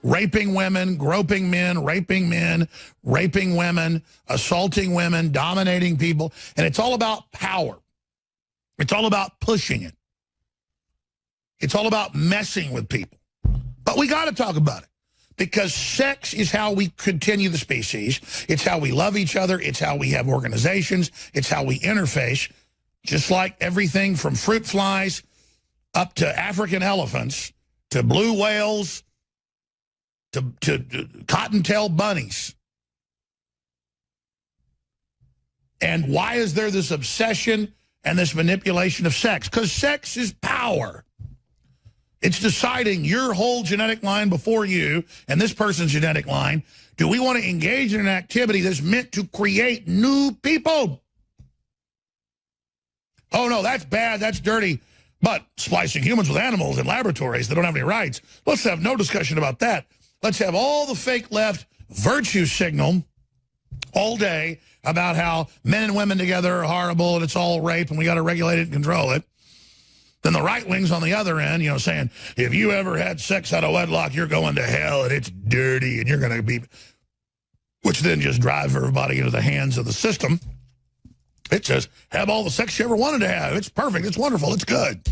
raping women, groping men, raping women, assaulting women, dominating people. And it's all about power. It's all about pushing it. It's all about messing with people. But we got to talk about it because sex is how we continue the species. It's how we love each other. It's how we have organizations. It's how we interface. Just like everything from fruit flies up to African elephants to blue whales to cottontail bunnies. And why is there this obsession and this manipulation of sex? Because sex is power. It's deciding your whole genetic line before you and this person's genetic line. Do we want to engage in an activity that's meant to create new people? Oh, no, that's bad. That's dirty. But splicing humans with animals in laboratories that don't have any rights, let's have no discussion about that. Let's have all the fake left virtue signal all day about how men and women together are horrible and it's all rape and we got to regulate it and control it. Then the right wing's on the other end, you know, saying, if you ever had sex out of wedlock, you're going to hell and it's dirty and you're going to be, which then just drives everybody into the hands of the system. It says, have all the sex you ever wanted to have. It's perfect. It's wonderful. It's good.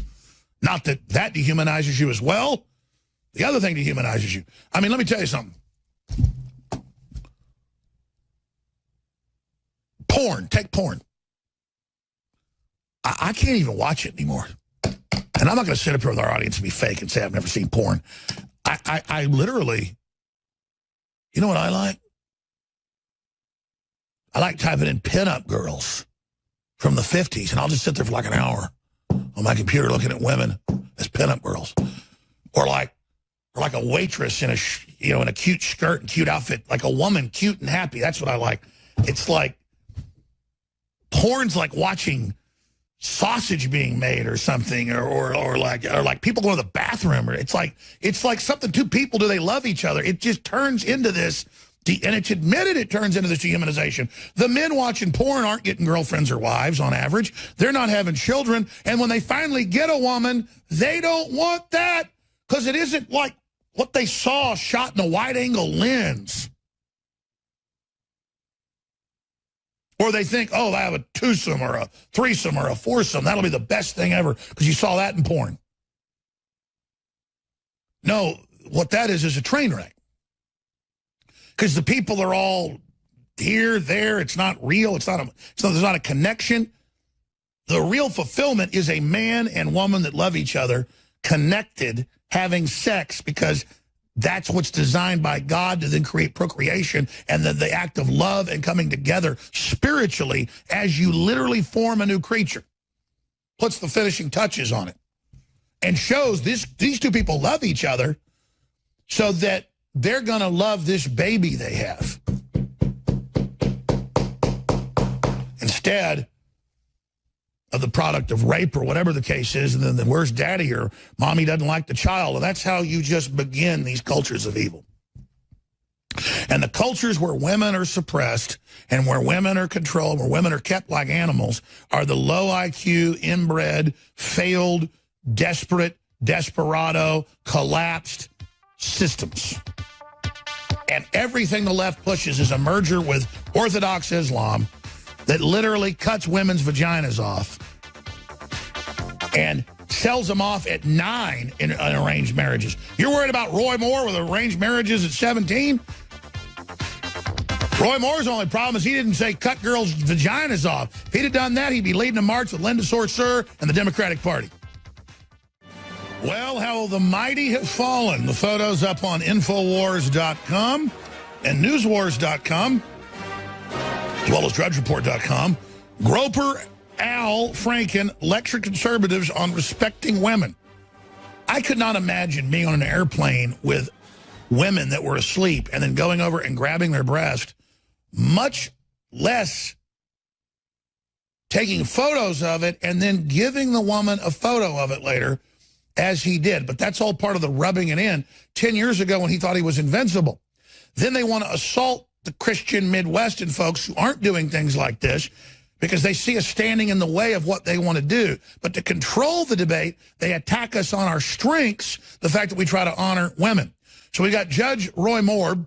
Not that that dehumanizes you as well. The other thing dehumanizes you. I mean, let me tell you something. Porn. Take porn. I can't even watch it anymore. And I'm not going to sit up here with our audience and be fake and say I've never seen porn. I literally, you know what I like? I like typing in pinup girls from the 50s, and I'll just sit there for like an hour on my computer looking at women as pinup girls. Or like a waitress in a cute skirt and cute outfit, like a woman, cute and happy. That's what I like. It's like porn's like watching sausage being made or something, or like people go to the bathroom, or it's like something. Two people, do they love each other? It just turns into this, and it's admitted it turns into this dehumanization. The men watching porn aren't getting girlfriends or wives on average. They're not having children, and when they finally get a woman, they don't want that because it isn't like what they saw shot in a wide-angle lens. Or they think, oh, I have a twosome or a threesome or a foursome. That'll be the best thing ever because you saw that in porn. No, what that is a train wreck. Because the people are all here, there. It's not real. There's not a connection. The real fulfillment is a man and woman that love each other, connected, having sex, because that's what's designed by God to then create procreation, and the act of love and coming together spiritually as you literally form a new creature. Puts the finishing touches on it and shows these two people love each other so that they're going to love this baby they have. Instead of the product of rape or whatever the case is, and then where's daddy, or mommy doesn't like the child. And that's how you just begin these cultures of evil. And the cultures where women are suppressed and where women are controlled, where women are kept like animals, are the low IQ, inbred, failed, desperate, desperado, collapsed systems. And everything the left pushes is a merger with Orthodox Islam that literally cuts women's vaginas off and sells them off at 9 in arranged marriages. You're worried about Roy Moore with arranged marriages at 17? Roy Moore's only problem is he didn't say cut girls' vaginas off. If he'd have done that, he'd be leading a march with Linda Sarsour and the Democratic Party. Well, how the mighty have fallen. The photo's up on INFOWARS.com and NewsWars.com, as well as DrudgeReport.com. Groper Al Franken lectured conservatives on respecting women. I could not imagine being on an airplane with women that were asleep and then going over and grabbing their breast, much less taking photos of it and then giving the woman a photo of it later, as he did. But that's all part of the rubbing it in 10 years ago when he thought he was invincible. Then they want to assault the Christian Midwestern folks who aren't doing things like this because they see us standing in the way of what they want to do. But to control the debate, they attack us on our strengths, the fact that we try to honor women. So we got Judge Roy Moore.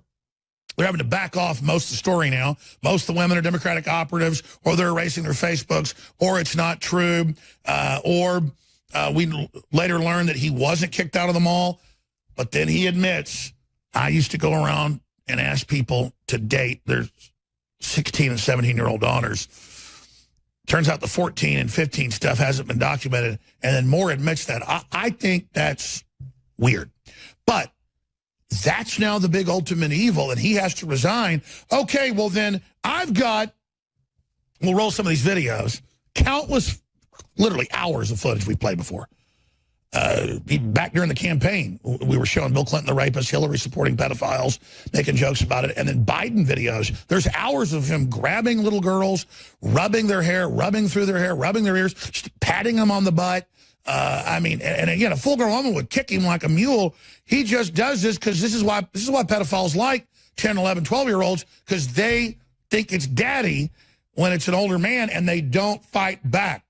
They're having to back off most of the story now. Most of the women are Democratic operatives, or they're erasing their Facebooks, or it's not true, or we later learned that he wasn't kicked out of the mall. But then he admits, I used to go around and ask people to date their 16 and 17-year-old daughters. Turns out the 14 and 15 stuff hasn't been documented. And then Moore admits that. I think that's weird. But that's now the big ultimate evil, and he has to resign. Okay, well then we'll roll some of these videos, countless, literally hours of footage we've played before. Back during the campaign, we were showing Bill Clinton the rapist, Hillary supporting pedophiles, making jokes about it, and then Biden videos. There's hours of him grabbing little girls, rubbing their hair, rubbing through their hair, rubbing their ears, just patting them on the butt. I mean, and again, a full-grown woman would kick him like a mule. He just does this because this is why pedophiles like 10, 11, 12-year-olds, because they think it's daddy when it's an older man, and they don't fight back.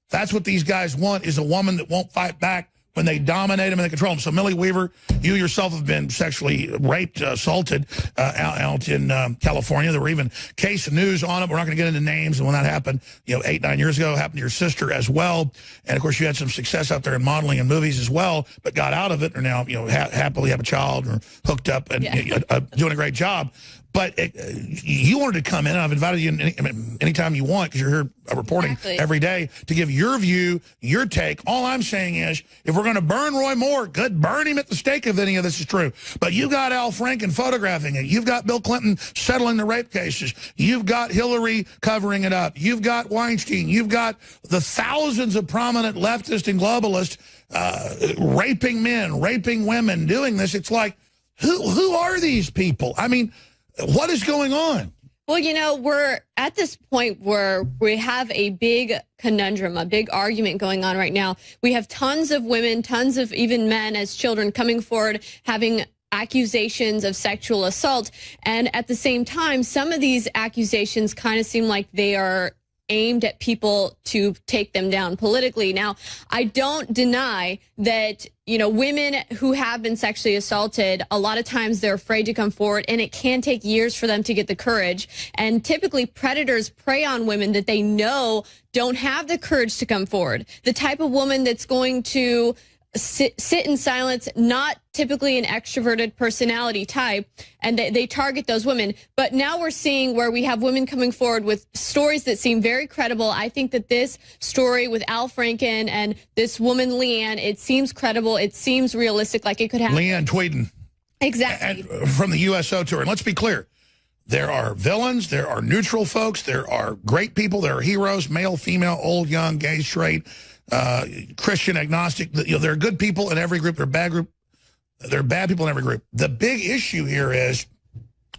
That's what these guys want, is a woman that won't fight back when they dominate them and they control them. So, Millie Weaver, you yourself have been sexually raped, assaulted out in California. There were even case news on it. We're not going to get into names. And when that happened, 8, 9 years ago, it happened to your sister as well. And, of course, you had some success out there in modeling and movies as well, but got out of it and are now, happily have a child or hooked up and doing a great job. But you wanted to come in, and I've invited you anytime you want, because you're here reporting every day, to give your view, your take. All I'm saying is, if we're going to burn Roy Moore, good, burn him at the stake if any of this is true. But you've got Al Franken photographing it. You've got Bill Clinton settling the rape cases. You've got Hillary covering it up. You've got Weinstein. You've got the thousands of prominent leftists and globalists raping men, raping women, doing this. It's like, who are these people? I mean, what is going on? Well, we're at this point where we have a big conundrum, a big argument going on right now. We have tons of women, tons of even men as children coming forward, having accusations of sexual assault. And at the same time, some of these accusations kind of seem like they are aimed at people to take them down politically. Now, I don't deny that, women who have been sexually assaulted, a lot of times they're afraid to come forward, and it can take years for them to get the courage. And typically predators prey on women that they know don't have the courage to come forward. The type of woman that's going to sit in silence, not typically an extroverted personality type, and they target those women. But now we're seeing where we have women coming forward with stories that seem very credible. I think that this story with Al Franken and this woman, Leanne, it seems credible. It seems realistic, like it could happen. Leanne Tweeden. Exactly. And from the USO tour. And let's be clear. There are villains. There are neutral folks. There are great people. There are heroes, male, female, old, young, gay, straight, Christian, agnostic. There are good people in every group. There are bad people in every group. The big issue here is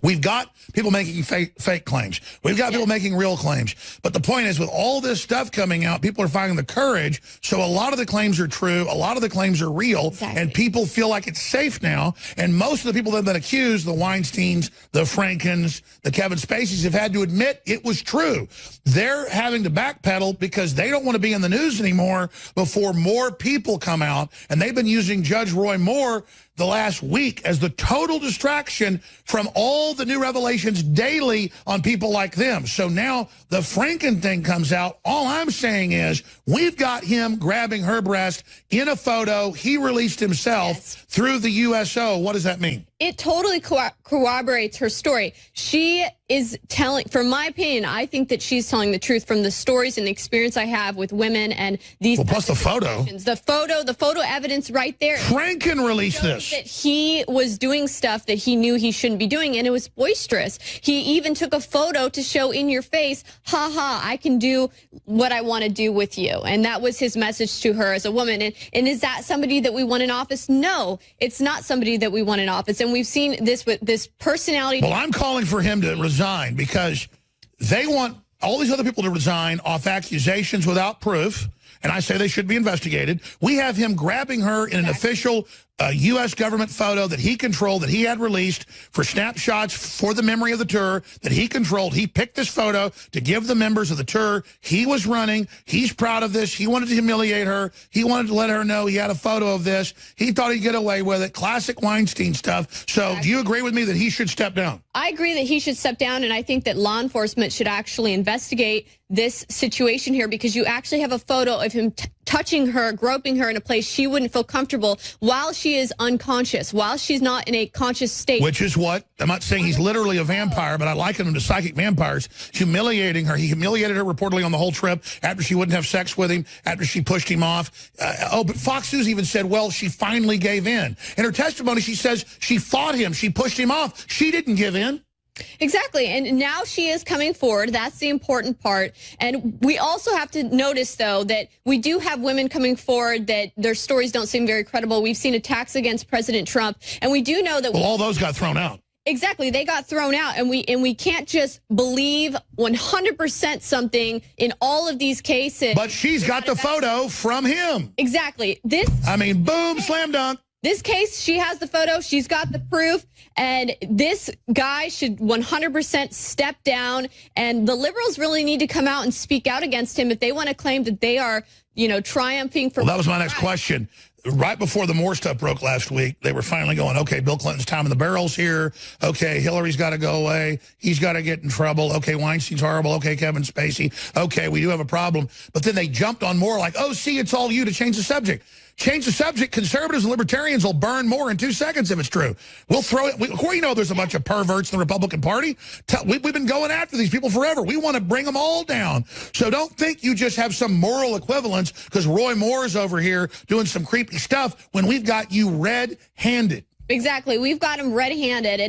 we've got people making fake claims. We've got people making real claims. But the point is, with all this stuff coming out, people are finding the courage. So a lot of the claims are true. A lot of the claims are real. And people feel like it's safe now. And most of the people that have been accused, the Weinsteins, the Frankens, the Kevin Spaceys, have had to admit it was true. They're having to backpedal because they don't want to be in the news anymore before more people come out. And they've been using Judge Roy Moore the last week as the total distraction from all the new revelations daily on people like them. So now the Franken thing comes out. All I'm saying is we've got him grabbing her breast in a photo. He released himself through the USO. What does that mean? It totally corroborates her story. She is telling, from my opinion, I think that she's telling the truth from the stories and the experience I have with women and these. Well, plus the photo. The photo evidence right there. Franken released this. That he was doing stuff that he knew he shouldn't be doing, and it was boisterous. He even took a photo to show in your face, ha ha, I can do what I want to do with you. And that was his message to her as a woman. And is that somebody that we want in office? No, it's not somebody that we want in office. And we've seen this with this personality. Well, I'm calling for him to resign because they want all these other people to resign off accusations without proof. and I say they should be investigated. We have him grabbing her in an official U.S. government photo that he controlled, that he had released for snapshots for the memory of the tour that he controlled. He picked this photo to give the members of the tour. He was running. He's proud of this. He wanted to humiliate her. He wanted to let her know he had a photo of this. He thought he'd get away with it. Classic Weinstein stuff. So do you agree with me that he should step down? I agree that he should step down, and I think that law enforcement should actually investigate this situation here, because you actually have a photo of him touching her, groping her in a place she wouldn't feel comfortable while she is unconscious, while she's not in a conscious state. Which is what? I'm not saying he's literally a vampire, but I liken him to psychic vampires, humiliating her. He humiliated her reportedly on the whole trip after she wouldn't have sex with him, after she pushed him off. But Fox News even said, well, she finally gave in. In her testimony, she says she fought him. She pushed him off. She didn't give in. Exactly. And now she is coming forward. That's the important part. And we also have to notice, though, that we do have women coming forward that their stories don't seem very credible. We've seen attacks against President Trump. And we do know that... Well, all those got thrown out. Exactly. They got thrown out. And we can't just believe 100% something in all of these cases. But she's got the photo from him. Exactly. Boom, slam dunk. This case, she has the photo, she's got the proof, and this guy should 100% step down, and the liberals really need to come out and speak out against him if they want to claim that they are, triumphing for... Well, that was my next question. Right before the Moore stuff broke last week, they were finally going, okay, Bill Clinton's time in the barrel's here. Okay, Hillary's got to go away. He's got to get in trouble. Okay, Weinstein's horrible. Okay, Kevin Spacey. Okay, we do have a problem. But then they jumped on Moore like, oh, see, it's all you to change the subject. Change the subject. Conservatives and libertarians will burn Moore in 2 seconds if it's true. We'll throw it. We know there's a bunch of perverts in the Republican Party. We've been going after these people forever. We want to bring them all down. So don't think you just have some moral equivalence because Roy Moore is over here doing some creepy stuff when we've got you red-handed. Exactly. We've got him red-handed.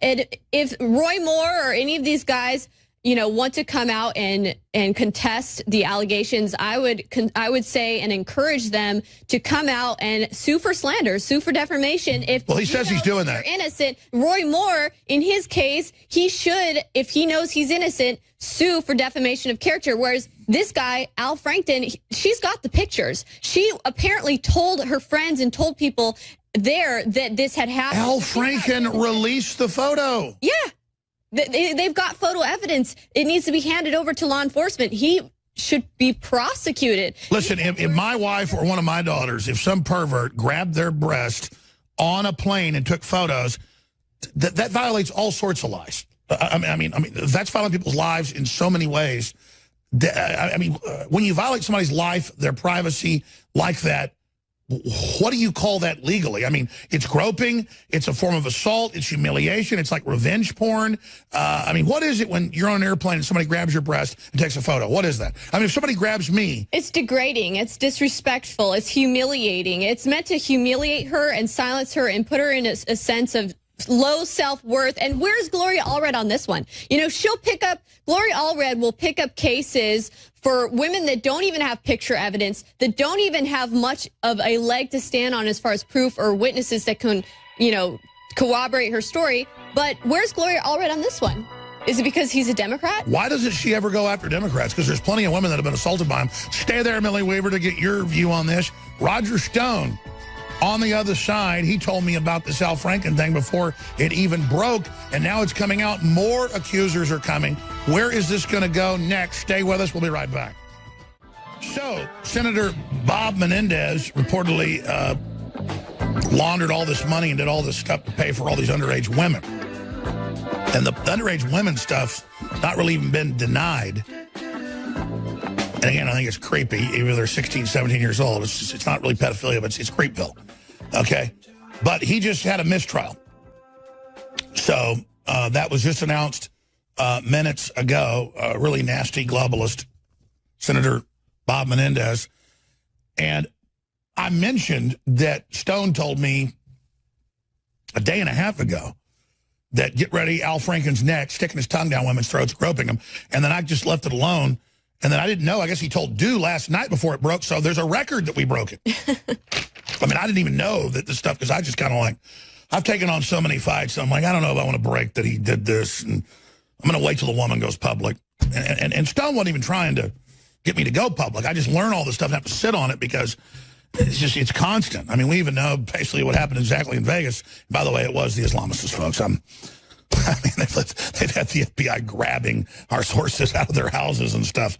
And if Roy Moore or any of these guys, want to come out and contest the allegations, I would say and encourage them to come out and sue for slander, sue for defamation. Well, he says he's doing that. Innocent. Roy Moore, in his case, he should, if he knows he's innocent, sue for defamation of character. Whereas this guy, Al Franken, she's got the pictures. She apparently told her friends and told people there that this had happened. Al Franken released the photo. Yeah. They've got photo evidence. It needs to be handed over to law enforcement. He should be prosecuted. Listen, if my wife or one of my daughters, if some pervert grabbed their breast on a plane and took photos, that violates all sorts of lies. I mean, that's violating people's lives in so many ways. When you violate somebody's life, their privacy like that, what do you call that legally? I mean, it's groping. It's a form of assault. It's humiliation. It's like revenge porn. What is it when you're on an airplane and somebody grabs your breast and takes a photo? What is that? If somebody grabs me... It's degrading. It's disrespectful. It's humiliating. It's meant to humiliate her and silence her and put her in a sense of low self-worth. And where's Gloria Allred on this one? Gloria Allred will pick up cases for women that don't even have picture evidence, that don't even have much of a leg to stand on as far as proof or witnesses that can, corroborate her story. But where's Gloria Allred on this one? Is it because he's a Democrat? Why doesn't she ever go after Democrats? Because there's plenty of women that have been assaulted by him. Stay there, Millie Weaver, to get your view on this. Roger Stone, on the other side, he told me about this Al Franken thing before it even broke, and now it's coming out. More accusers are coming. Where is this going to go next? Stay with us. We'll be right back. So, Senator Bob Menendez reportedly laundered all this money and did all this stuff to pay for all these underage women. And the underage women stuff's not really even been denied. And again, I think it's creepy. Even if they're 16, 17 years old, it's not really pedophilia, but it's creepville. Okay? But he just had a mistrial. So that was just announced minutes ago. Really nasty globalist, Senator Bob Menendez. And I mentioned that Stone told me a day and a half ago that get ready, Al Franken's next, sticking his tongue down women's throats, groping them. And then I just left it alone. And then I didn't know. I guess he told Dew last night before it broke. So there's a record that we broke it. I didn't even know that this stuff, because I just kind of like, I've taken on so many fights. I'm like, I don't know if I want to break that he did this. And I'm going to wait till the woman goes public. And Stone wasn't even trying to get me to go public. I just learn all this stuff and have to sit on it because it's constant. I mean, we even know basically what happened exactly in Vegas. By the way, it was the Islamists, folks. I mean, they've had the FBI grabbing our sources out of their houses and stuff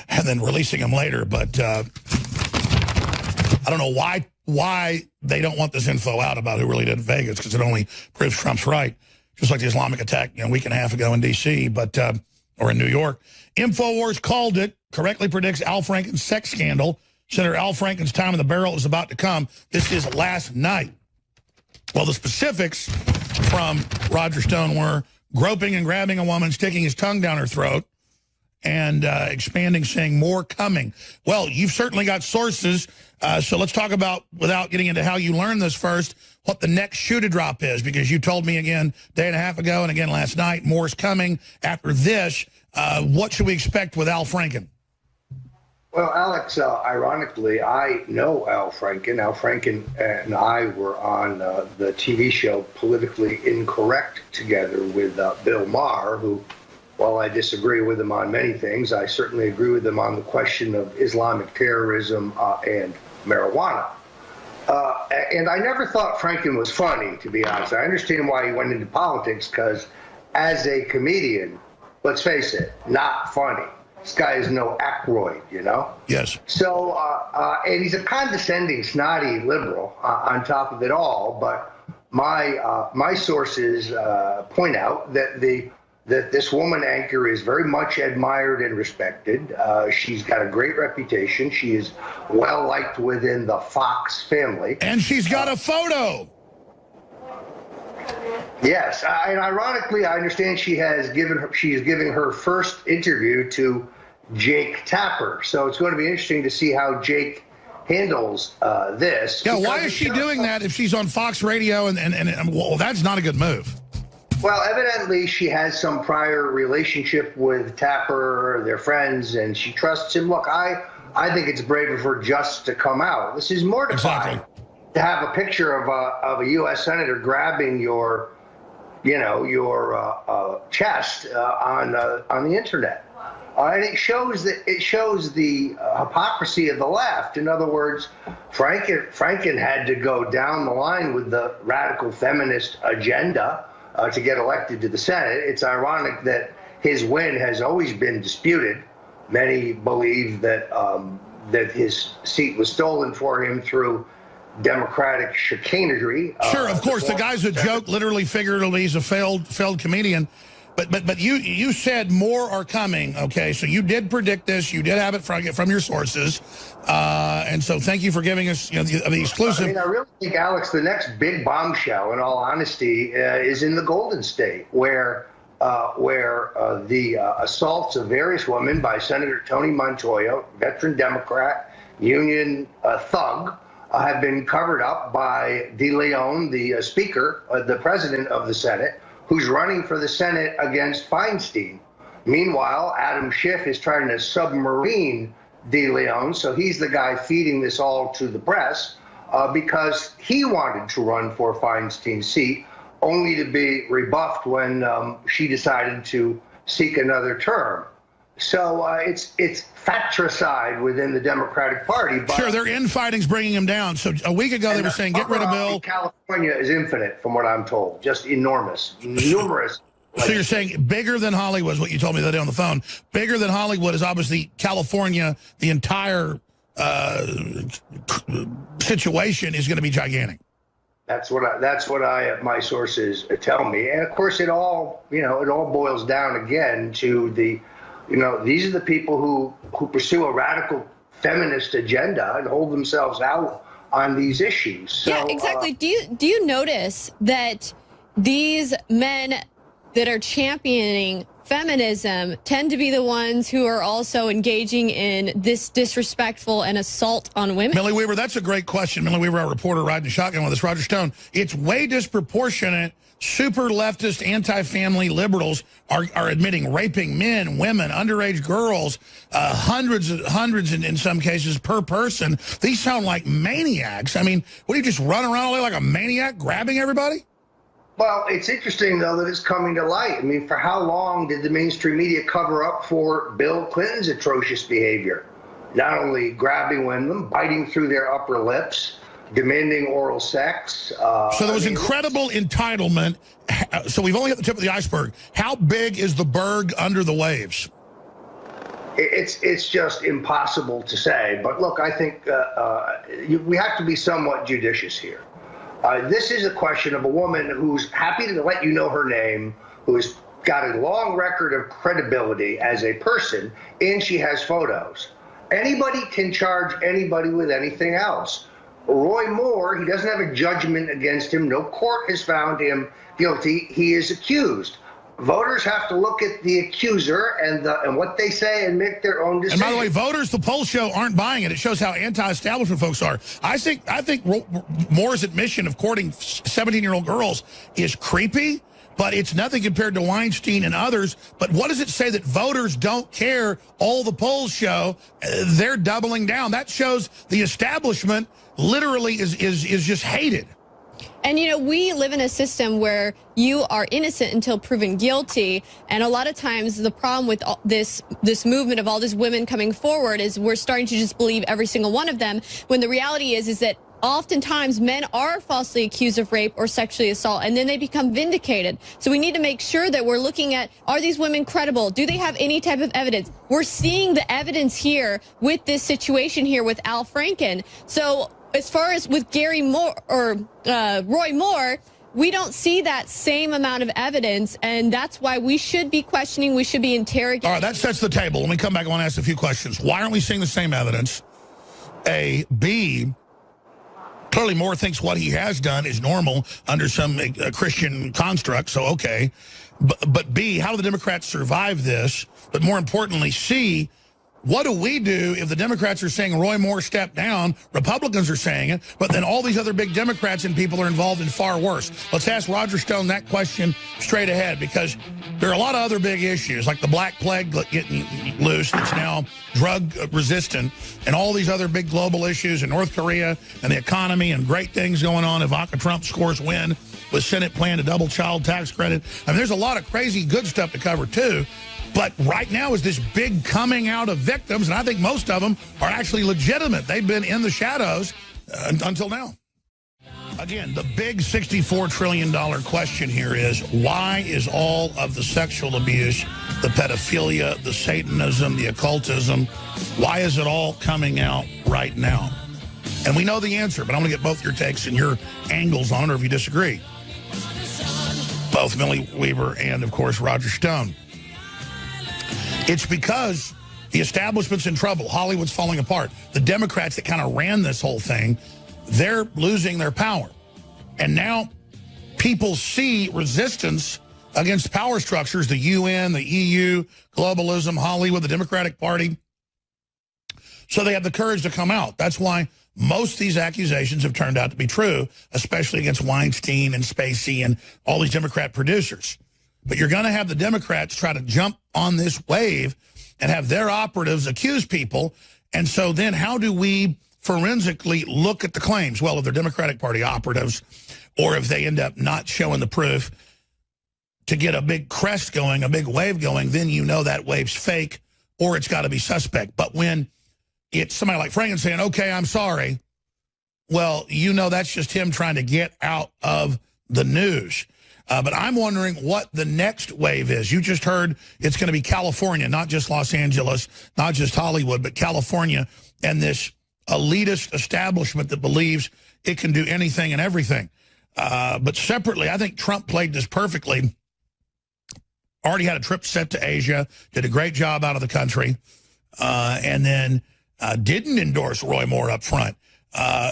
and then releasing them later. But I don't know why they don't want this info out about who really did Vegas, because it only proves Trump's right. Just like the Islamic attack a week and a half ago in D.C., or in New York. INFOWARS called it, correctly predicts Al Franken's sex scandal. Senator Al Franken's time in the barrel is about to come. This is last night. Well, the specifics from Roger Stone were groping and grabbing a woman, sticking his tongue down her throat, and expanding, saying more coming. Well, you've certainly got sources, so let's talk about, without getting into how you learned this first, what the next shoe to drop is, because you told me again a day and a half ago and again last night, more's coming after this. What should we expect with Al Franken? Well, Alex, ironically, I know Al Franken. Al Franken and I were on the TV show Politically Incorrect together with Bill Maher, who, while I disagree with him on many things, I certainly agree with him on the question of Islamic terrorism and marijuana. And I never thought Franken was funny, to be honest. I understand why he went into politics, because as a comedian, let's face it, not funny. This guy is no Aykroyd, you know? Yes. So, and he's a condescending, snotty liberal on top of it all. But my sources point out that this woman anchor is very much admired and respected. She's got a great reputation. She is well liked within the Fox family. And she's got a photo. Yes, and ironically, I understand she is giving her first interview to Jake Tapper. So it's going to be interesting to see how Jake handles this. Yeah, why is she doing that if she's on Fox Radio? And well, that's not a good move. Well, evidently she has some prior relationship with Tapper, they're friends, and she trusts him. Look, I think it's brave of her just to come out. This is mortifying to have a picture of a U.S. senator grabbing your chest on the internet. And it shows the hypocrisy of the left. In other words, Franken had to go down the line with the radical feminist agenda to get elected to the Senate. It's ironic that his win has always been disputed. Many believe that that his seat was stolen for him through Democratic chicanery. Sure, of course, the guy's a joke, literally, figuratively. He's a failed comedian. But you said more are coming, okay? So you did predict this. You did have it from your sources. And so thank you for giving us the exclusive. I mean, I really think, Alex, the next big bombshell, in all honesty, is in the Golden State, where the assaults of various women by Senator Tony Montoya, veteran Democrat, union thug, have been covered up by De Leon, the Speaker, the President of the Senate, who's running for the Senate against Feinstein. Meanwhile, Adam Schiff is trying to submarine De Leon, so he's the guy feeding this all to the press because he wanted to run for Feinstein's seat, only to be rebuffed when she decided to seek another term. So it's fratricide within the Democratic Party. But sure, their infighting's bringing him down. So a week ago they were saying get rid of Bill. California is infinite, from what I'm told, just enormous, numerous. So you're saying bigger than Hollywood is what you told me the other day on the phone. Bigger than Hollywood is obviously California. The entire situation is going to be gigantic. That's what my sources tell me, and of course it all boils down again to the. These are the people who pursue a radical feminist agenda and hold themselves out on these issues. So, yeah, exactly. Do you notice that these men that are championing feminism tend to be the ones who are also engaging in this disrespectful and assault on women? Millie Weaver, that's a great question. Millie Weaver, our reporter riding shotgun with us, Roger Stone. It's way disproportionate. Super leftist, anti-family liberals are admitting raping men, women, underage girls, hundreds in some cases per person. These sound like maniacs. I mean, what do you just run around like a maniac grabbing everybody? Well, it's interesting, though, that it's coming to light. I mean, for how long did the mainstream media cover up for Bill Clinton's atrocious behavior? Not only grabbing women, biting through their upper lips, demanding oral sex. So there was incredible entitlement. So we've only got the tip of the iceberg. How big is the berg under the waves? It's just impossible to say. But look, I think we have to be somewhat judicious here. This is a question of a woman who's happy to let you know her name, who's got a long record of credibility as a person, and she has photos. Anybody can charge anybody with anything else. Roy Moore, he doesn't have a judgment against him. No court has found him guilty. He is accused. Voters have to look at the accuser and what they say and make their own decision. And by the way, voters, the polls show, aren't buying it. It shows how anti-establishment folks are. I think Moore's admission of courting 17-year-old girls is creepy, but it's nothing compared to Weinstein and others. But what does it say that voters don't care? All the polls show they're doubling down. That shows the establishment literally is just hated. And, you know, we live in a system where you are innocent until proven guilty. And a lot of times the problem with this movement of all these women coming forward is we're starting to just believe every single one of them, when the reality is that oftentimes men are falsely accused of rape or sexually assault, and then they become vindicated. So we need to make sure that we're looking at, are these women credible? Do they have any type of evidence? We're seeing the evidence here with this situation here with Al Franken. So as far as with Gary Moore or Roy Moore, we don't see that same amount of evidence, and that's why we should be questioning, we should be interrogating. All right, that sets the table. When we come back, I want to ask a few questions. Why aren't we seeing the same evidence? A, B, clearly Moore thinks what he has done is normal under some Christian construct, so okay. But B, how do the Democrats survive this? But more importantly, C, what do we do if the Democrats are saying Roy Moore stepped down, Republicans are saying it, but then all these other big Democrats and people are involved in far worse? Let's ask Roger Stone that question straight ahead, because there are a lot of other big issues, like the Black Plague getting loose that's now drug resistant, and all these other big global issues in North Korea and the economy and great things going on. Ivanka Trump scores win with Senate plan to double child tax credit. I mean, there's a lot of crazy good stuff to cover, too. But right now is this big coming out of victims, and I think most of them are actually legitimate. They've been in the shadows until now. Again, the big $64 trillion question here is, why is all of the sexual abuse, the pedophilia, the Satanism, the occultism, why is it all coming out right now? And we know the answer, but I'm going to get both your takes and your angles on it, or if you disagree. Both Millie Weaver and, of course, Roger Stone. It's because the establishment's in trouble. Hollywood's falling apart. The Democrats that kind of ran this whole thing, they're losing their power. And now people see resistance against power structures, the UN, the EU, globalism, Hollywood, the Democratic Party. So they have the courage to come out. That's why most of these accusations have turned out to be true, especially against Weinstein and Spacey and all these Democrat producers. But you're going to have the Democrats try to jump on this wave and have their operatives accuse people. And so then how do we forensically look at the claims? Well, if they're Democratic Party operatives, or if they end up not showing the proof to get a big crest going, a big wave going, then you know that wave's fake or it's got to be suspect. But when it's somebody like Franken saying, okay, I'm sorry, well, you know that's just him trying to get out of the news. But I'm wondering what the next wave is. You just heard it's going to be California, not just Los Angeles, not just Hollywood, but California, and this elitist establishment that believes it can do anything and everything. But separately, I think Trump played this perfectly. Already had a trip set to Asia, did a great job out of the country, and then didn't endorse Roy Moore up front.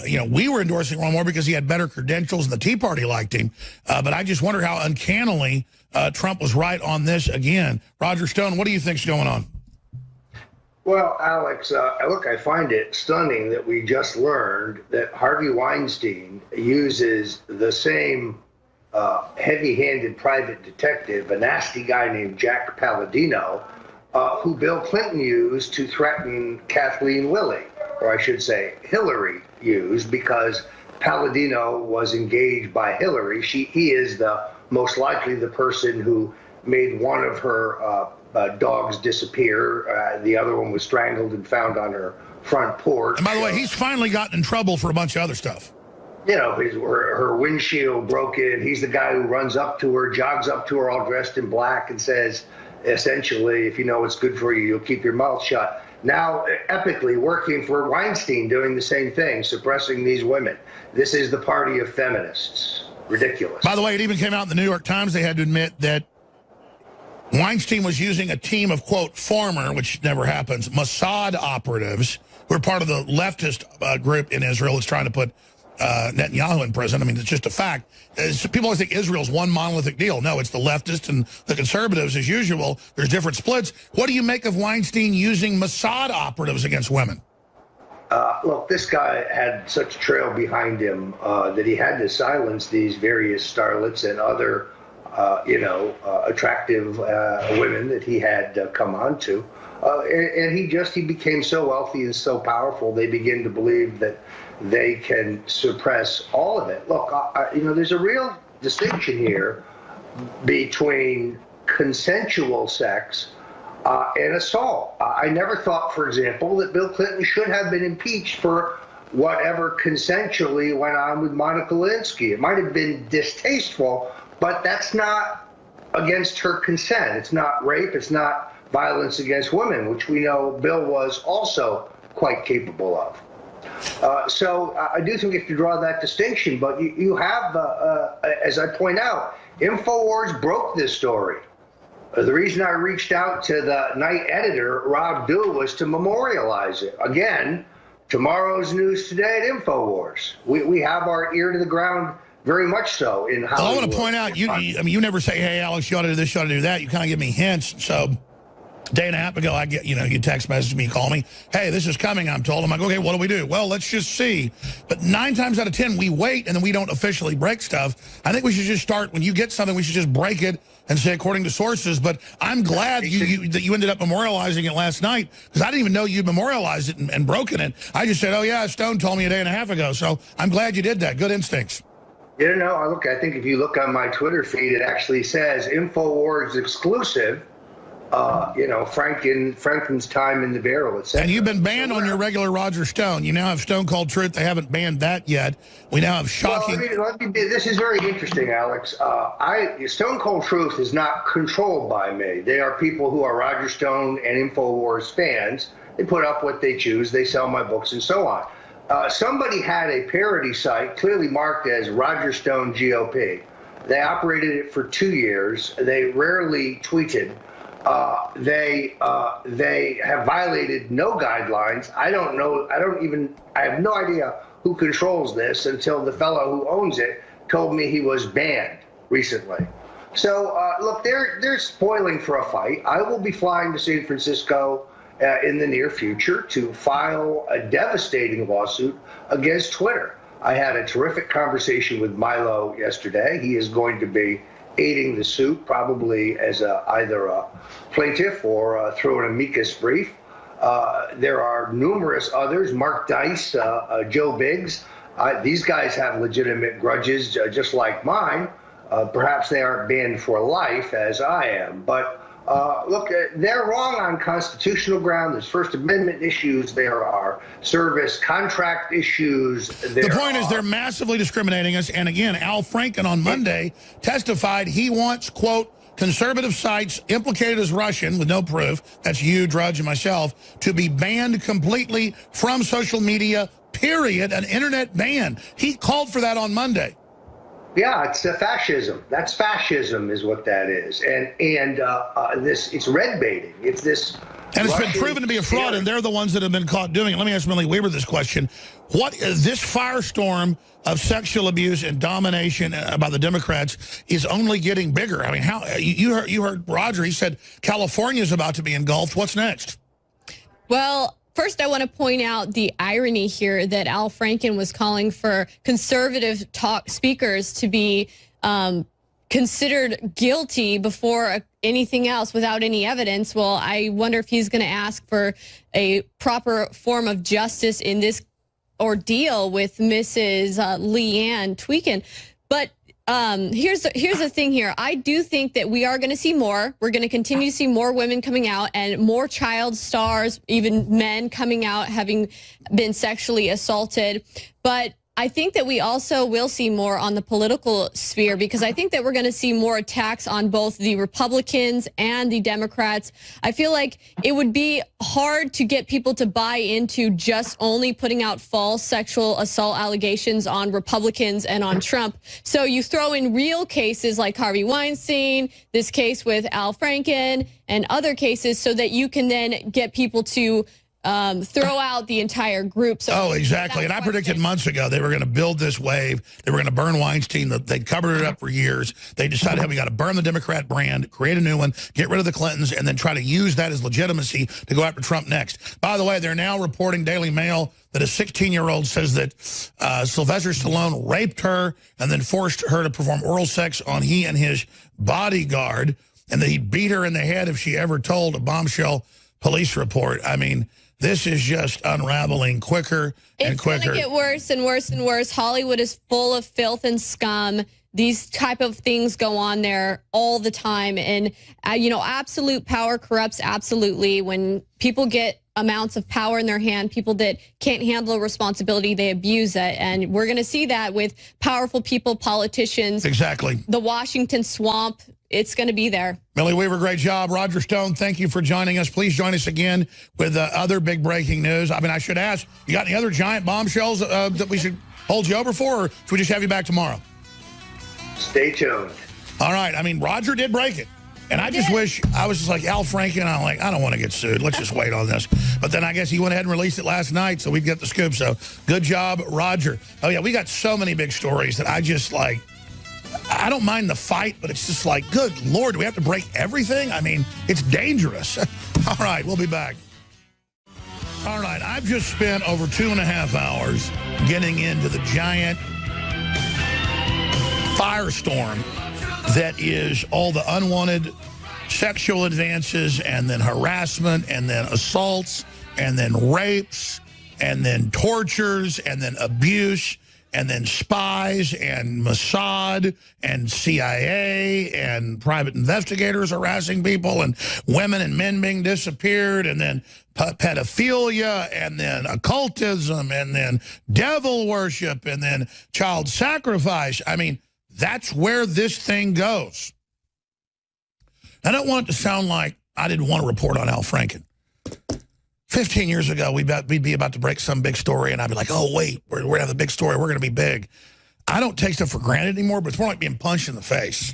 You know, we were endorsing Roy Moore because he had better credentials and the Tea Party liked him. But I just wonder how uncannily Trump was right on this again. Roger Stone, what do you think's going on? Well, Alex, look, I find it stunning that we just learned that Harvey Weinstein uses the same heavy-handed private detective, a nasty guy named Jack Palladino, who Bill Clinton used to threaten Kathleen Willey, or I should say Hillary used, because Palladino was engaged by Hillary. He is the most likely the person who made one of her dogs disappear. The other one was strangled and found on her front porch. And by the way, he's finally gotten in trouble for a bunch of other stuff. You know, her windshield broken. He's the guy who runs up to her, jogs up to her all dressed in black and says, essentially, if you know what's good for you, you'll keep your mouth shut. Now, epically working for Weinstein, doing the same thing, suppressing these women. This is the party of feminists. Ridiculous. By the way, it even came out in the New York Times. They had to admit that Weinstein was using a team of, quote, former, which never happens, Mossad operatives who are part of the leftist group in Israel that's trying to put Netanyahu in prison. I mean, it's just a fact. People always think Israel's one monolithic deal. No, it's the leftists and the conservatives as usual. There's different splits. What do you make of Weinstein using Mossad operatives against women? Look, this guy had such a trail behind him that he had to silence these various starlets and other, attractive women that he had come on to. And he became so wealthy and so powerful, they begin to believe that they can suppress all of it. Look, there's a real distinction here between consensual sex and assault. I never thought, for example, that Bill Clinton should have been impeached for whatever consensually went on with Monica Lewinsky. It might have been distasteful, but that's not against her consent. It's not rape. It's not violence against women, which we know Bill was also quite capable of. So I do think you have to draw that distinction, but you have, as I point out, INFOWARS broke this story. The reason I reached out to the night editor, Rob Dew, was to memorialize it. Again, tomorrow's news today at INFOWARS. We have our ear to the ground, very much so, in Hollywood. Well, I want to point out, you never say, hey, Alex, you ought to do this, you ought to do that. You kind of give me hints. So a day and a half ago, I get, you text message me, call me, hey, this is coming, I'm told. I'm like, okay, what do we do? Well, let's just see. But 9 times out of 10, we wait, and then we don't officially break stuff. I think we should just start, when you get something, we should just break it and say according to sources. But I'm glad that you ended up memorializing it last night, because I didn't even know you'd memorialized it and broken it. I just said, oh, yeah, Stone told me a day and a half ago. So I'm glad you did that. Good instincts. I think if you look on my Twitter feed, it actually says INFOWARS exclusive. Franklin's time in the barrel, etc. And you've been banned on your regular Roger Stone. You now have Stone Cold Truth. They haven't banned that yet. We now have shocking. Well, this is very interesting, Alex. Stone Cold Truth is not controlled by me. They are people who are Roger Stone and INFOWARS fans. They put up what they choose. They sell my books and so on. Somebody had a parody site clearly marked as Roger Stone GOP. They operated it for 2 years. They rarely tweeted. They have violated no guidelines. I have no idea who controls this until the fellow who owns it told me he was banned recently. So, look, they're spoiling for a fight. I will be flying to San Francisco in the near future to file a devastating lawsuit against Twitter. I had a terrific conversation with Milo yesterday. He is going to be aiding the suit, probably as either a plaintiff or through an amicus brief. There are numerous others, Mark Dice, Joe Biggs. These guys have legitimate grudges, just like mine. Perhaps they aren't banned for life, as I am. But look, they're wrong on constitutional ground. There's First Amendment issues. There are service contract issues. The point is they're massively discriminating us. And again, Al Franken on Monday testified he wants, quote, conservative sites implicated as Russian with no proof, that's you, Drudge, and myself, to be banned completely from social media, period, an internet ban. He called for that on Monday. Yeah, it's fascism. That's fascism is what that is. And it's red baiting. It's this. And it's been proven to be a fraud, and they're the ones that have been caught doing it. Let me ask Millie Weaver this question. What is this firestorm of sexual abuse and domination by the Democrats is only getting bigger? I mean, how you heard Roger, he said California is about to be engulfed. What's next? Well, first, I want to point out the irony here that Al Franken was calling for conservative speakers to be considered guilty before anything else without any evidence. Well, I wonder if he's going to ask for a proper form of justice in this ordeal with Mrs. Leanne Tweakin. But here's the thing here. I do think that we are going to see more. We're going to continue to see more women coming out and more child stars, even men coming out having been sexually assaulted. But I think that we also will see more on the political sphere, because I think that we're going to see more attacks on both the Republicans and the Democrats. I feel like it would be hard to get people to buy into just only putting out false sexual assault allegations on Republicans and on Trump. So you throw in real cases like Harvey Weinstein, this case with Al Franken, and other cases, so that you can then get people to throw out the entire group. So exactly. And I predicted months ago they were going to build this wave. They were going to burn Weinstein. They'd covered it up for years. They decided, hey, we got to burn the Democrat brand, create a new one, get rid of the Clintons, and then try to use that as legitimacy to go after Trump next. By the way, they're now reporting, Daily Mail, that a 16-year-old says that Sylvester Stallone raped her and then forced her to perform oral sex on he and his bodyguard, and that he beat her in the head if she ever told a bombshell police report. I mean, this is just unraveling quicker and quicker. It's going to get worse and worse and worse. Hollywood is full of filth and scum. These type of things go on there all the time. And, you know, absolute power corrupts absolutely. When people get amounts of power in their hand, people that can't handle a responsibility, they abuse it. And we're going to see that with powerful people, politicians. Exactly. The Washington swamp. It's going to be there. Millie Weaver, great job. Roger Stone, thank you for joining us. Please join us again with other big breaking news. I mean, I should ask, you got any other giant bombshells that we should hold you over for, or should we just have you back tomorrow? Stay tuned. All right. I mean, Roger did break it. And I just wish, I was just like Al Franken, I'm like, I don't want to get sued. Let's just wait on this. But then I guess he went ahead and released it last night, so we'd get the scoop. So good job, Roger. Oh, yeah, we got so many big stories that I just like, I don't mind the fight, but it's just like, good Lord, do we have to break everything? I mean, it's dangerous. All right, we'll be back. All right, I've just spent over 2.5 hours getting into the giant firestorm that is all the unwanted sexual advances and then harassment and then assaults and then rapes and then tortures and then abuse and then spies and Mossad and CIA and private investigators harassing people and women and men being disappeared and then pedophilia and then occultism and then devil worship and then child sacrifice. I mean, that's where this thing goes. I don't want it to sound like I didn't want to report on Al Franken. 15 years ago, we'd be about to break some big story, and I'd be like, oh, wait, we're going to have a big story. We're going to be big. I don't take stuff for granted anymore, but it's more like being punched in the face.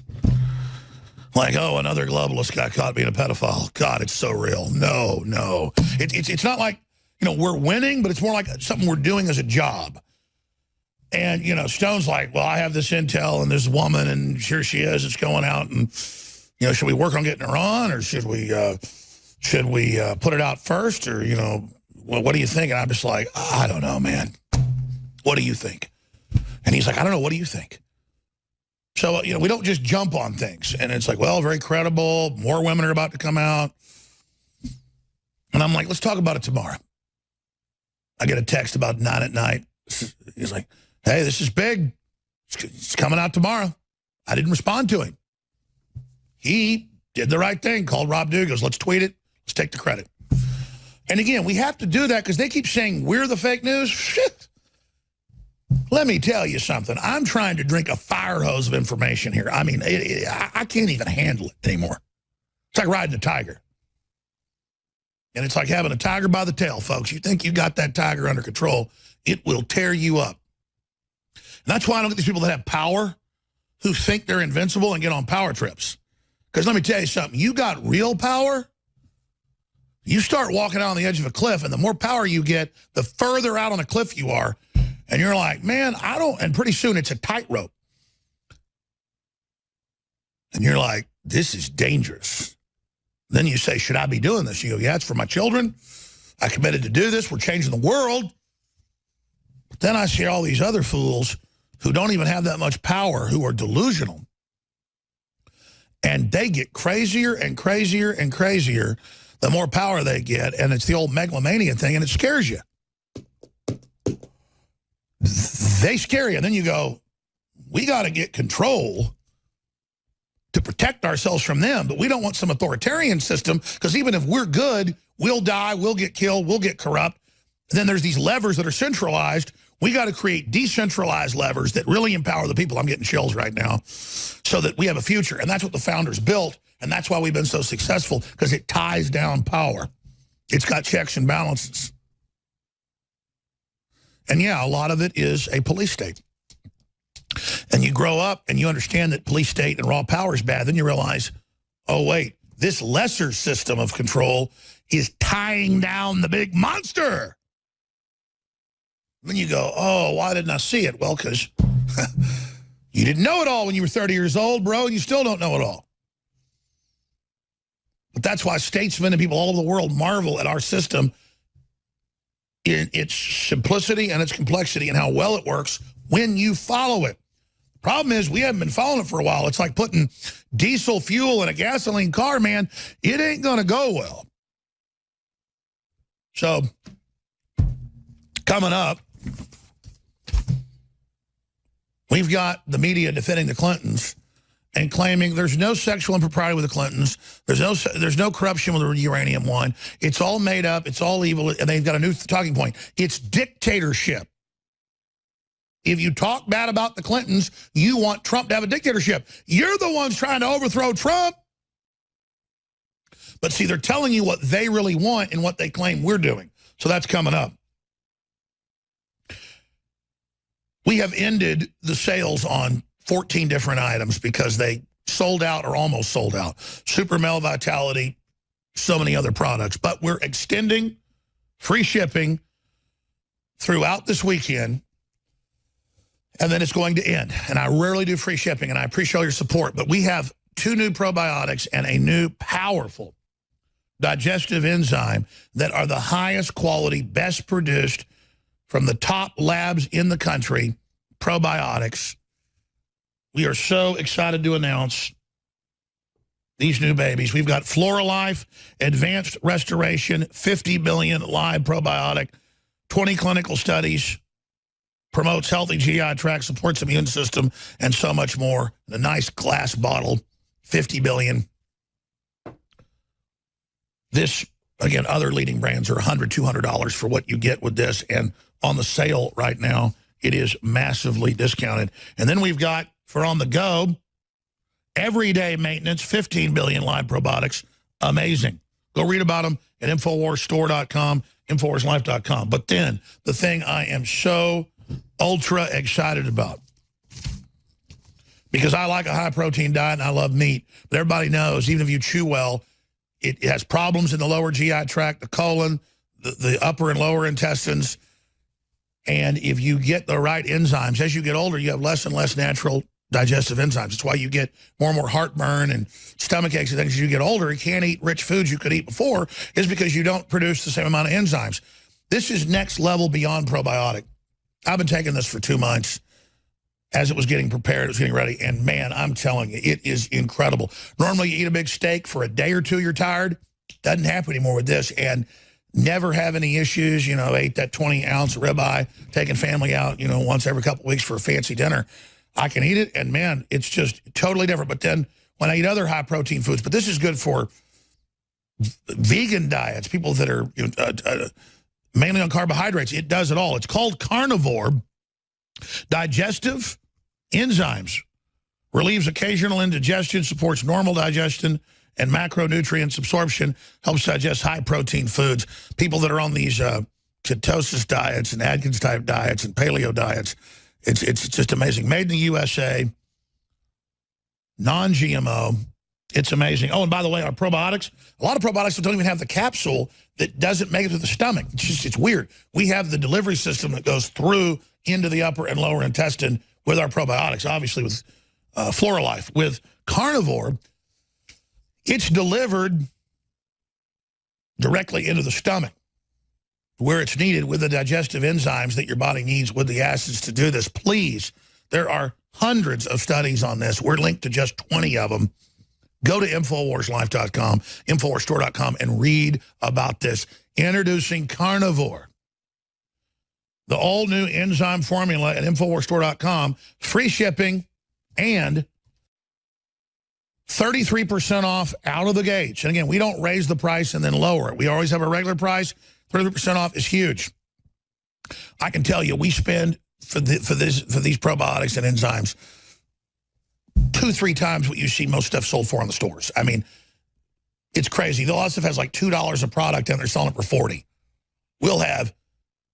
Like, oh, another globalist got caught being a pedophile. God, it's so real. No. It's not like, you know, we're winning, but it's more like something we're doing as a job. And, you know, Stone's like, well, I have this intel and this woman, and here she is. It's going out, and, you know, should we work on getting her on, or should we put it out first, or, you know, well, what do you think? And I'm just like, I don't know, man. What do you think? And he's like, I don't know. What do you think? So, you know, we don't just jump on things. And it's like, well, very credible. More women are about to come out. And I'm like, let's talk about it tomorrow. I get a text about 9 at night. He's like, hey, this is big. It's coming out tomorrow. I didn't respond to him. He did the right thing, called Rob Dew, goes, let's tweet it. Let's take the credit. And again, we have to do that because they keep saying we're the fake news. Shit. Let me tell you something. I'm trying to drink a fire hose of information here. I mean, I can't even handle it anymore. It's like riding a tiger. And it's like having a tiger by the tail, folks. You think you got that tiger under control, it will tear you up. And that's why I don't get these people that have power who think they're invincible and get on power trips. Because let me tell you something. You got real power, you start walking out on the edge of a cliff, and the more power you get, the further out on a cliff you are. And you're like, man, I don't, and pretty soon it's a tightrope. And you're like, this is dangerous. Then you say, should I be doing this? You go, yeah, it's for my children. I committed to do this. We're changing the world. But then I see all these other fools who don't even have that much power, who are delusional. And they get crazier and crazier and crazier the more power they get. And it's the old megalomania thing, and it scares you. They scare you. And then you go, we got to get control to protect ourselves from them, but we don't want some authoritarian system, because even if we're good, we'll die, we'll get killed, we'll get corrupt. And then there's these levers that are centralized. We got to create decentralized levers that really empower the people. I'm getting chills right now, so that we have a future. And that's what the founders built, and that's why we've been so successful, because it ties down power. It's got checks and balances. And yeah, a lot of it is a police state. And you grow up and you understand that police state and raw power is bad. Then you realize, oh, wait, this lesser system of control is tying down the big monster. Then you go, oh, why didn't I see it? Well, because you didn't know it all when you were 30 years old, bro, and you still don't know it all. But that's why statesmen and people all over the world marvel at our system in its simplicity and its complexity and how well it works when you follow it. Problem is, we haven't been following it for a while. It's like putting diesel fuel in a gasoline car, man. It ain't going to go well. So, coming up, we've got the media defending the Clintons and claiming there's no sexual impropriety with the Clintons. There's no corruption with the uranium one. It's all made up. It's all evil. And they've got a new talking point. It's dictatorship. If you talk bad about the Clintons, you want Trump to have a dictatorship. You're the ones trying to overthrow Trump. But see, they're telling you what they really want and what they claim we're doing. So that's coming up. We have ended the sales on 14 different items because they sold out or almost sold out. Super Male Vitality, so many other products. But we're extending free shipping throughout this weekend. And then it's going to end. And I rarely do free shipping, and I appreciate all your support. But we have 2 new probiotics and a new powerful digestive enzyme that are the highest quality, best produced from the top labs in the country, probiotics. We are so excited to announce these new babies. We've got Floralife, Advanced Restoration, 50 billion live probiotic, 20 clinical studies, promotes healthy GI tract, supports immune system, and so much more. A nice glass bottle, 50 billion. This, again, other leading brands are $100, $200 for what you get with this. And on the sale right now, it is massively discounted. And then we've got, for on the go, everyday maintenance, 15 billion live probiotics. Amazing. Go read about them at InfoWarsStore.com, InfoWarsLife.com. But then, the thing I am so ultra excited about, because I like a high-protein diet and I love meat, but everybody knows, even if you chew well, it has problems in the lower GI tract, the colon, the upper and lower intestines. And if you get the right enzymes, as you get older, you have less and less natural digestive enzymes. It's why you get more and more heartburn and stomach aches and things as you get older. You can't eat rich foods you could eat before, is because you don't produce the same amount of enzymes. This is next level beyond probiotic. I've been taking this for 2 months as it was getting prepared, it was getting ready, and man, I'm telling you, it is incredible. Normally you eat a big steak for a day or two, you're tired. Doesn't happen anymore with this, and never have any issues. You know, ate that 20-ounce ribeye, taking family out, you know, once every couple of weeks for a fancy dinner. I can eat it, and man, it's just totally different. But then when I eat other high-protein foods, but this is good for vegan diets, people that are mainly on carbohydrates. It does it all. It's called carnivore. Digestive enzymes. Relieves occasional indigestion, supports normal digestion and macronutrients absorption, helps digest high-protein foods. People that are on these ketosis diets and Atkins-type diets and paleo diets, it's just amazing. Made in the USA, non-GMO. It's amazing. Oh, and by the way, our probiotics, a lot of probiotics don't even have the capsule that doesn't make it to the stomach. It's weird. We have the delivery system that goes through into the upper and lower intestine with our probiotics, obviously with Floralife. With carnivore, it's delivered directly into the stomach where it's needed with the digestive enzymes that your body needs with the acids to do this. Please, there are hundreds of studies on this. We're linked to just 20 of them. Go to InfoWarsLife.com, InfoWarsStore.com, and read about this. Introducing Carnivore. the all-new enzyme formula at InfoWarsStore.com. Free shipping and 33% off out of the gates. And again, we don't raise the price and then lower it. We always have a regular price. 33% off is huge. I can tell you, we spend for these probiotics and enzymes 2-3 times what you see most stuff sold for in the stores. I mean, it's crazy. A lot of stuff has like $2 a product and they're selling it for $40. We'll have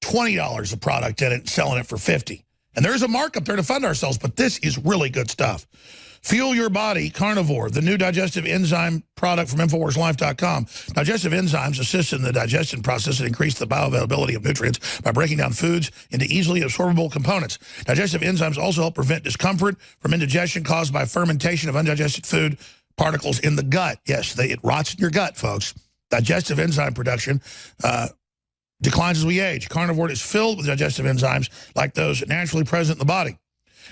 $20 a product in it and selling it for $50. And there's a markup there to fund ourselves, but this is really good stuff. Fuel your body, Carnivore, the new digestive enzyme product from InfoWarsLife.com. Digestive enzymes assist in the digestion process and increase the bioavailability of nutrients by breaking down foods into easily absorbable components. Digestive enzymes also help prevent discomfort from indigestion caused by fermentation of undigested food particles in the gut. Yes, it rots in your gut, folks. Digestive enzyme production declines as we age. Carnivore is filled with digestive enzymes like those naturally present in the body.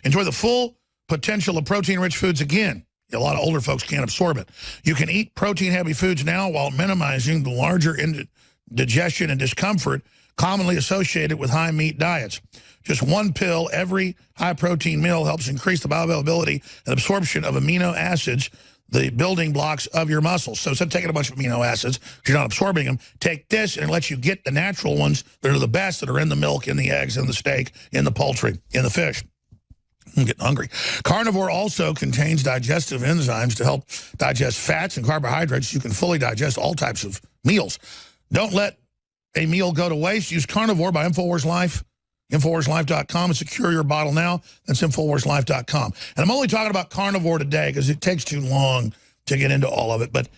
Enjoy the full potential of protein-rich foods again. A lot of older folks can't absorb it. You can eat protein-heavy foods now while minimizing the larger indigestion and discomfort commonly associated with high-meat diets. Just one pill every high-protein meal helps increase the bioavailability and absorption of amino acids, the building blocks of your muscles. So instead of taking a bunch of amino acids, if you're not absorbing them, take this and it lets you get the natural ones that are the best, that are in the milk, in the eggs, in the steak, in the poultry, in the fish. I'm getting hungry. Carnivore also contains digestive enzymes to help digest fats and carbohydrates. You can fully digest all types of meals. Don't let a meal go to waste. Use Carnivore by InfoWars Life, InfoWarsLife.com, and secure your bottle now. That's InfoWarsLife.com. And I'm only talking about Carnivore today because it takes too long to get into all of it. But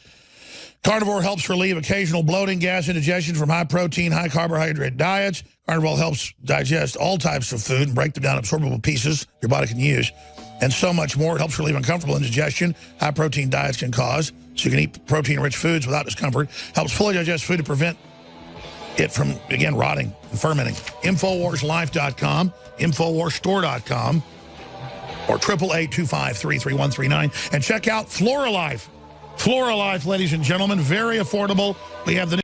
Carnivore helps relieve occasional bloating, gas, indigestion from high-protein, high-carbohydrate diets. Carnivore helps digest all types of food and break them down in absorbable pieces your body can use, and so much more. It helps relieve uncomfortable indigestion high-protein diets can cause, so you can eat protein-rich foods without discomfort. Helps fully digest food to prevent it from, again, rotting and fermenting. InfoWarsLife.com, InfoWarsStore.com, or 888-253-3139. And check out Flora Life. Flora Life, ladies and gentlemen, very affordable. We have the